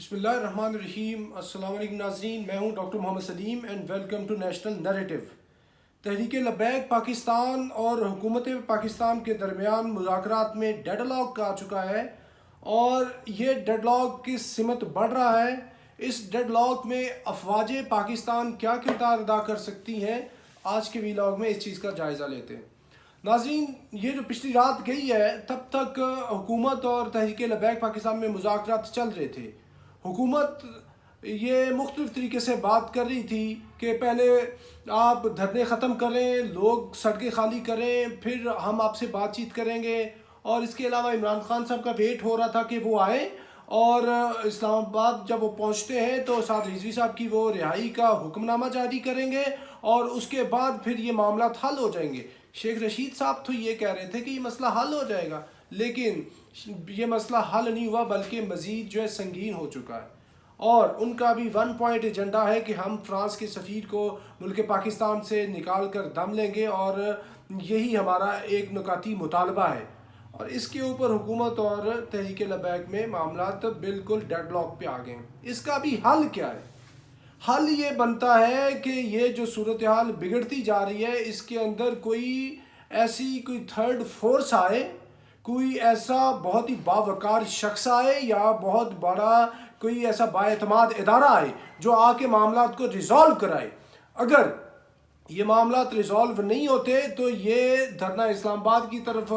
بسم اللہ الرحمن الرحیم۔ السلام علیکم ناظرین، میں ہوں doctor Muhammad Saleem and welcome to national narrative. Tehreek Labbaik Pakistan اور حکومت پاکستان کے درمیان مذاکرات میں ڈیڈ لاک آ چکا ہے اور یہ ڈیڈ لاک کی سمت بڑھ رہا ہے۔ اس ڈیڈ لاک میں افواج پاکستان کیا کردار ادا کر سکتی ہیں، آج کے ویلاگ میں اس چیز کا جائزہ لیتے ہیں۔ ناظرین، یہ جو پچھلی رات گئی ہے تب تک حکومت اور تحریک لبیک پاکستان میں مذاکرات چل رہے تھے۔ حکومت یہ مختلف طریقے سے بات کر رہی تھی کہ پہلے آپ دھرنے ختم کریں، لوگ سڑکیں خالی کریں، پھر ہم آپ سے بات چیت کریں گے، اور اس کے علاوہ عمران خان صاحب کا ویٹ ہو رہا تھا کہ وہ آئیں اور اسلام آباد جب وہ پہنچتے ہیں تو سعد رضوی صاحب کی وہ رہائی کا حکم نامہ جاری کریں گے اور اس کے بعد پھر یہ معاملات حل ہو جائیں گے۔ شیخ رشید صاحب تو یہ کہہ رہے تھے کہ یہ مسئلہ حل ہو جائے گا، لیکن یہ مسئلہ حل نہیں ہوا بلکہ مزید جو ہے سنگین ہو چکا ہے، اور ان کا بھی ون پوائنٹ ایجنڈا ہے کہ ہم فرانس کے سفیر کو ملک پاکستان سے نکال کر دم لیں گے، اور یہی ہمارا ایک نکاتی مطالبہ ہے۔ اور اس کے اوپر حکومت اور تحریک لبیک میں معاملات بالکل ڈیڈ لاک پہ آ گئے ہیں۔ اس کا بھی حل کیا ہے؟ حل یہ بنتا ہے کہ یہ جو صورتحال بگڑتی جا رہی ہے اس کے اندر کوئی تھرڈ فورس آئے، کوئی ایسا بہت ہی باوقار شخص آئے یا بہت بڑا کوئی ایسا با اعتماد ادارہ آئے جو آ کے معاملات کو ریزالو کرائے۔ اگر یہ معاملات ریزالو نہیں ہوتے تو یہ دھرنا اسلام آباد کی طرف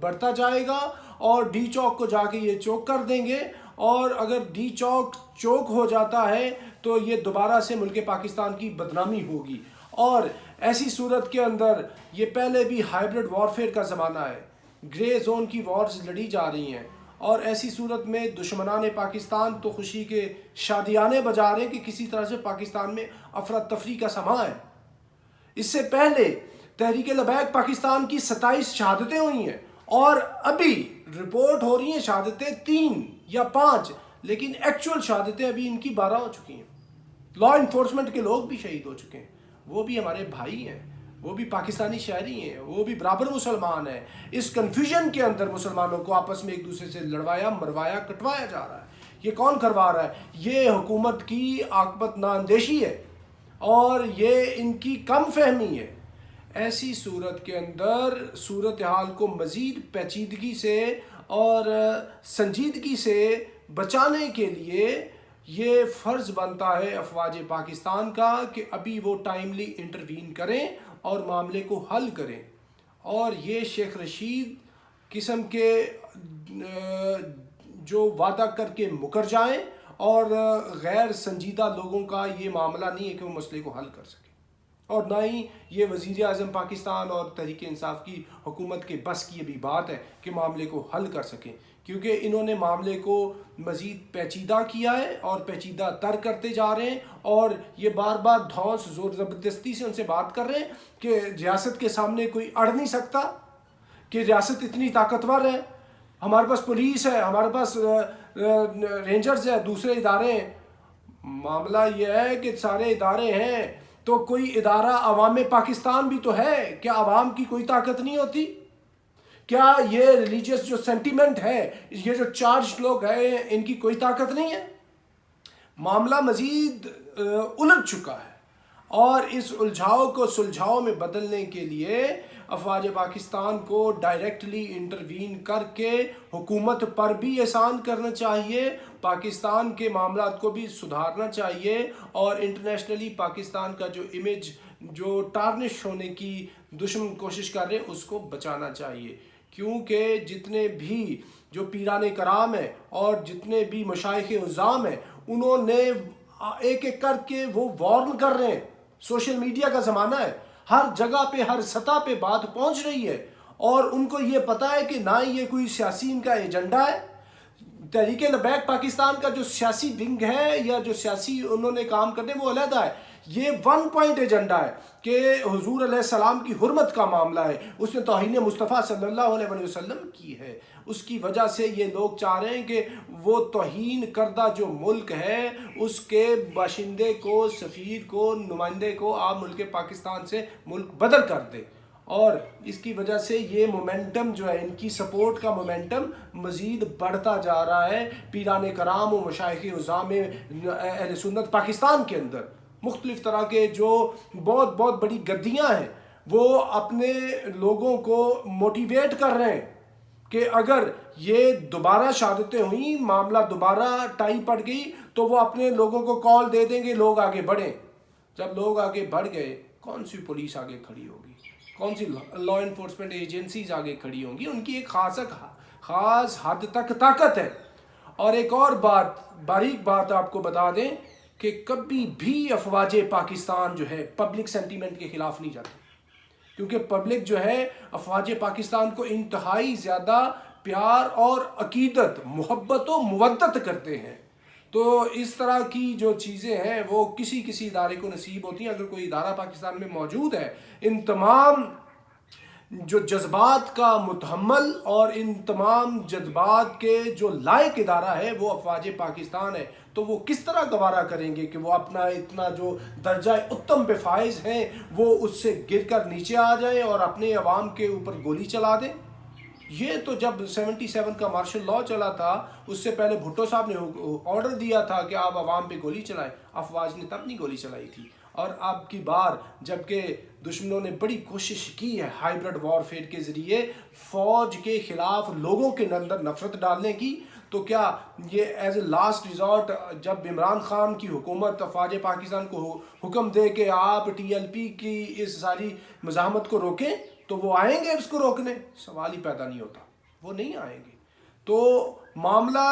بڑھتا جائے گا اور ڈی چوک کو جا کے یہ چوک کر دیں گے، اور اگر ڈی چوک چوک ہو جاتا ہے تو یہ دوبارہ سے ملک پاکستان کی بدنامی ہوگی۔ اور ایسی صورت کے اندر یہ پہلے بھی ہائیبرڈ وارفیئر کا زمانہ ہے، گرے زون کی وارز لڑی جا رہی ہیں، اور ایسی صورت میں دشمنان پاکستان تو خوشی کے شادیانے بجا رہے ہیں کہ کسی طرح سے پاکستان میں افراتفری کا سماں ہے۔ اس سے پہلے تحریک لبیک پاکستان کی 27 شہادتیں ہوئی ہیں، اور ابھی رپورٹ ہو رہی ہیں شہادتیں 3 یا 5، لیکن ایکچول شہادتیں ابھی ان کی 12 ہو چکی ہیں۔ لا انفورسمنٹ کے لوگ بھی شہید ہو چکے ہیں، وہ بھی ہمارے بھائی ہیں، وہ بھی پاکستانی شہری ہیں، وہ بھی برابر مسلمان ہیں۔ اس کنفیوژن کے اندر مسلمانوں کو آپس میں ایک دوسرے سے لڑوایا، مروایا، کٹوایا جا رہا ہے۔ یہ کون کروا رہا ہے؟ یہ حکومت کی عاقبت نااندیشی ہے اور یہ ان کی کم فہمی ہے۔ ایسی صورت کے اندر صورتحال کو مزید پیچیدگی سے اور سنجیدگی سے بچانے کے لیے یہ فرض بنتا ہے افواج پاکستان کا کہ ابھی وہ ٹائملی انٹروین کریں اور معاملے کو حل کریں، اور یہ شیخ رشید قسم کے جو وعدہ کر کے مکر جائیں، اور غیر سنجیدہ لوگوں کا یہ معاملہ نہیں ہے کہ وہ مسئلے کو حل کر سکیں، اور نہ ہی یہ وزیر اعظم پاکستان اور تحریک انصاف کی حکومت کے بس کی بھی بات ہے کہ معاملے کو حل کر سکیں، کیونکہ انہوں نے معاملے کو مزید پیچیدہ کیا ہے اور پیچیدہ تر کرتے جا رہے ہیں، اور یہ بار بار دھونس زور زبردستی سے ان سے بات کر رہے ہیں کہ ریاست کے سامنے کوئی اڑ نہیں سکتا، کہ ریاست اتنی طاقتور ہے، ہمارے پاس پولیس ہے، ہمارے پاس رینجرز ہے، دوسرے ادارے ہیں۔ معاملہ یہ ہے کہ سارے ادارے ہیں تو کوئی ادارہ عوام پاکستان بھی تو ہے، کیا عوام کی کوئی طاقت نہیں ہوتی؟ کیا یہ ریلیجیس جو سینٹیمنٹ ہے، یہ جو چارج لوگ ہیں، ان کی کوئی طاقت نہیں ہے؟ معاملہ مزید الجھ چکا ہے، اور اس الجھاؤ کو سلجھاؤ میں بدلنے کے لیے افواج پاکستان کو ڈائریکٹلی انٹروین کر کے حکومت پر بھی احسان کرنا چاہیے، پاکستان کے معاملات کو بھی سدھارنا چاہیے، اور انٹرنیشنلی پاکستان کا جو امیج جو ٹارنش ہونے کی دشمن کوشش کر رہے ہیں اس کو بچانا چاہیے، کیونکہ جتنے بھی جو پیران کرام ہیں اور جتنے بھی مشائخ عظام ہیں انہوں نے ایک ایک کر کے وہ وارن کر رہے ہیں۔ سوشل میڈیا کا زمانہ ہے، ہر جگہ پہ ہر سطح پہ بات پہنچ رہی ہے، اور ان کو یہ پتہ ہے کہ نہ یہ کوئی سیاسی ان کا ایجنڈا ہے۔ تحریک لبیک پاکستان کا جو سیاسی ونگ ہے یا جو سیاسی انہوں نے کام کرنے وہ علیحدہ ہے، یہ ون پوائنٹ ایجنڈا ہے کہ حضور علیہ السلام کی حرمت کا معاملہ ہے، اس نے توہین مصطفیٰ صلی اللہ علیہ وسلم کی ہے، اس کی وجہ سے یہ لوگ چاہ رہے ہیں کہ وہ توہین کردہ جو ملک ہے اس کے باشندے کو، سفیر کو، نمائندے کو آپ ملک پاکستان سے ملک بدل کر دے، اور اس کی وجہ سے یہ مومنٹم جو ہے، ان کی سپورٹ کا مومنٹم مزید بڑھتا جا رہا ہے پیران کرام و مشائخ عظام اہل سنت پاکستان کے اندر۔ مختلف طرح کے جو بہت بہت بڑی گدیاں ہیں وہ اپنے لوگوں کو موٹیویٹ کر رہے ہیں کہ اگر یہ دوبارہ شہادتیں ہوئیں، معاملہ دوبارہ ٹائی پڑ گئی تو وہ اپنے لوگوں کو کال دے دیں گے، لوگ آگے بڑھیں۔ جب لوگ آگے بڑھ گئے، کون سی پولیس آگے کھڑی ہوگی، کون سی لا انفورسمنٹ ایجنسیز آگے کھڑی ہوں گی؟ ان کی ایک خاص حد تک طاقت ہے۔ اور ایک اور باریک بات آپ کو بتا دیں کہ کبھی بھی افواج پاکستان جو ہے پبلک سینٹیمنٹ کے خلاف نہیں جاتی، کیونکہ پبلک جو ہے افواج پاکستان کو انتہائی زیادہ پیار اور عقیدت، محبت و مودت کرتے ہیں۔ تو اس طرح کی جو چیزیں ہیں وہ کسی ادارے کو نصیب ہوتی ہیں۔ اگر کوئی ادارہ پاکستان میں موجود ہے ان تمام جو جذبات کا متحمل اور ان تمام جذبات کے جو لائق ادارہ ہے وہ افواج پاکستان ہے، تو وہ کس طرح گوارا کریں گے کہ وہ اپنا اتنا جو درجہ اتم پہ فائز ہیں وہ اس سے گر کر نیچے آ جائیں اور اپنے عوام کے اوپر گولی چلا دیں؟ یہ تو جب 77 کا مارشل لاء چلا تھا اس سے پہلے بھٹو صاحب نے آرڈر دیا تھا کہ آپ عوام پہ گولی چلائیں، افواج نے تب نہیں گولی چلائی تھی۔ اور اب کی بار جبکہ دشمنوں نے بڑی کوشش کی ہے ہائیبرڈ وارفیئر کے ذریعے فوج کے خلاف لوگوں کے اندر نفرت ڈالنے کی، تو کیا یہ ایز اے لاسٹ ریزورٹ جب عمران خان کی حکومت افواج پاکستان کو حکم دے کہ آپ ٹی ایل پی کی اس ساری مزاحمت کو روکیں تو وہ آئیں گے اس کو روکنے؟ سوال ہی پیدا نہیں ہوتا، وہ نہیں آئیں گے۔ تو معاملہ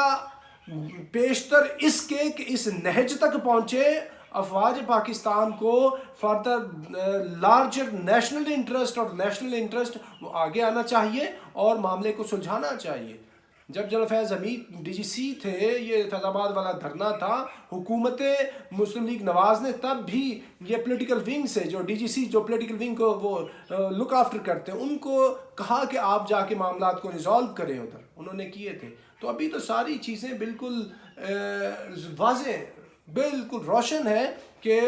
پیشتر اس کے کہ اس نہج تک پہنچے افواج پاکستان کو فردر لارجر نیشنل انٹرسٹ وہ آگے آنا چاہیے اور معاملے کو سلجھانا چاہیے۔ جب جنرل فیض حمید ڈی جی سی تھے، یہ فیض آباد والا دھرنا تھا، حکومت مسلم لیگ نواز نے تب بھی یہ پولیٹیکل ونگ سے جو ڈی جی سی جو پولیٹیکل ونگ کو وہ لک آفٹر کرتے ہیں ان کو کہا کہ آپ جا کے معاملات کو ریزالو کریں ادھر، انہوں نے کیے تھے۔ تو ابھی تو ساری چیزیں بالکل واضح، بالکل روشن ہے کہ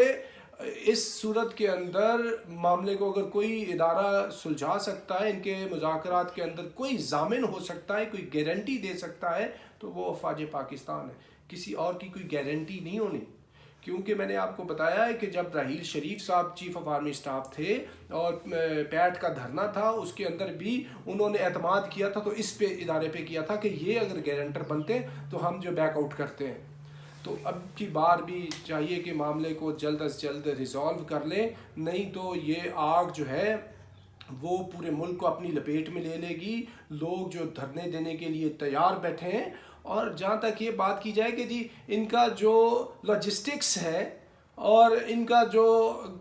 اس صورت کے اندر معاملے کو اگر کوئی ادارہ سلجھا سکتا ہے، ان کے مذاکرات کے اندر کوئی ضامن ہو سکتا ہے، کوئی گارنٹی دے سکتا ہے تو وہ افواج پاکستان ہے، کسی اور کی کوئی گارنٹی نہیں ہونی۔ کیونکہ میں نے آپ کو بتایا ہے کہ جب راحیل شریف صاحب چیف آف آرمی اسٹاف تھے اور پیٹ کا دھرنا تھا اس کے اندر بھی انہوں نے اعتماد کیا تھا تو اس پہ ادارے پہ کیا تھا کہ یہ اگر گارنٹر بنتے تو ہم جو بیک آؤٹ کرتے ہیں۔ تو اب کی بار بھی چاہیے کہ معاملے کو جلد از جلد ریزالو کر لیں، نہیں تو یہ آگ جو ہے وہ پورے ملک کو اپنی لپیٹ میں لے لے گی۔ لوگ جو دھرنے دینے کے لیے تیار بیٹھے ہیں، اور جہاں تک یہ بات کی جائے کہ جی ان کا جو لاجسٹکس ہے اور ان کا جو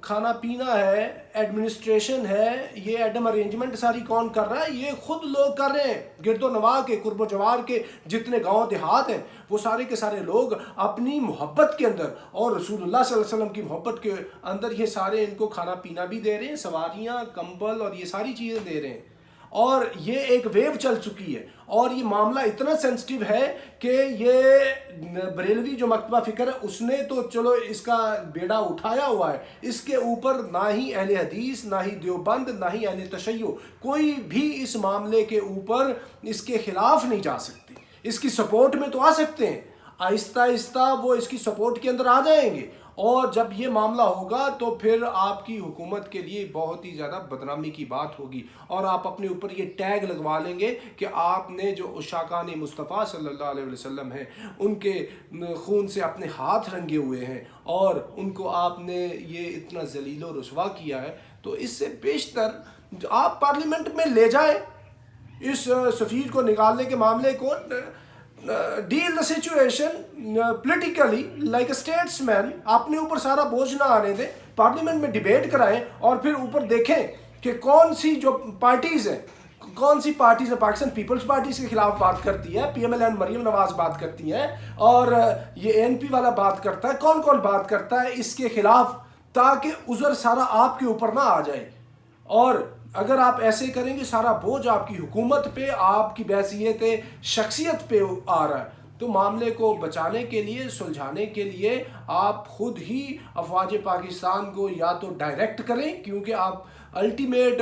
کھانا پینا ہے، ایڈمنسٹریشن ہے، یہ ایڈم ارینجمنٹ ساری کون کر رہا ہے؟ یہ خود لوگ کر رہے ہیں۔ گرد و نواح کے، قرب و جوار کے جتنے گاؤں دیہات ہیں وہ سارے کے سارے لوگ اپنی محبت کے اندر اور رسول اللہ صلی اللہ علیہ وسلم کی محبت کے اندر یہ سارے ان کو کھانا پینا بھی دے رہے ہیں، سواریاں، کمبل اور یہ ساری چیزیں دے رہے ہیں۔ اور یہ ایک ویو چل چکی ہے اور یہ معاملہ اتنا سینسٹیو ہے کہ یہ بریلوی جو مکتبہ فکر ہے اس نے تو چلو اس کا بیڑا اٹھایا ہوا ہے، اس کے اوپر نہ ہی اہل حدیث، نہ ہی دیوبند، نہ ہی اہل تشیع کوئی بھی اس معاملے کے اوپر اس کے خلاف نہیں جا سکتے۔ اس کی سپورٹ میں تو آ سکتے ہیں، آہستہ آہستہ وہ اس کی سپورٹ کے اندر آ جائیں گے، اور جب یہ معاملہ ہوگا تو پھر آپ کی حکومت کے لیے بہت ہی زیادہ بدنامی کی بات ہوگی، اور آپ اپنے اوپر یہ ٹیگ لگوا لیں گے کہ آپ نے جو عشاقان مصطفیٰ صلی اللہ علیہ وسلم ہیں ان کے خون سے اپنے ہاتھ رنگے ہوئے ہیں اور ان کو آپ نے یہ اتنا ذلیل و رسوا کیا ہے۔ تو اس سے بیشتر آپ پارلیمنٹ میں لے جائیں اس سفیر کو نکالنے کے معاملے کو، deal the situation politically like a statesman, اپنے اوپر سارا بوجھ نہ آنے دیں، پارلیمنٹ میں ڈیبیٹ کرائیں اور پھر اوپر دیکھیں کہ کون سی جو پارٹیز ہیں، کون سی پارٹیز ہیں۔ پاکستان پیپلز پارٹیز کے خلاف بات کرتی ہے، P M L N Maryam Nawaz بات کرتی ہیں، اور یہ اے این پی والا بات کرتا ہے، کون کون بات کرتا ہے اس کے خلاف، تاکہ عذر سارا آپ کے اوپر نہ آ جائے۔ اور اگر آپ ایسے کریں گے سارا بوجھ آپ کی حکومت پہ، آپ کی بحیثیت شخصیت پہ آ رہا ہے، تو معاملے کو بچانے کے لیے، سلجھانے کے لیے آپ خود ہی افواج پاکستان کو یا تو ڈائریکٹ کریں، کیونکہ آپ الٹیمیٹ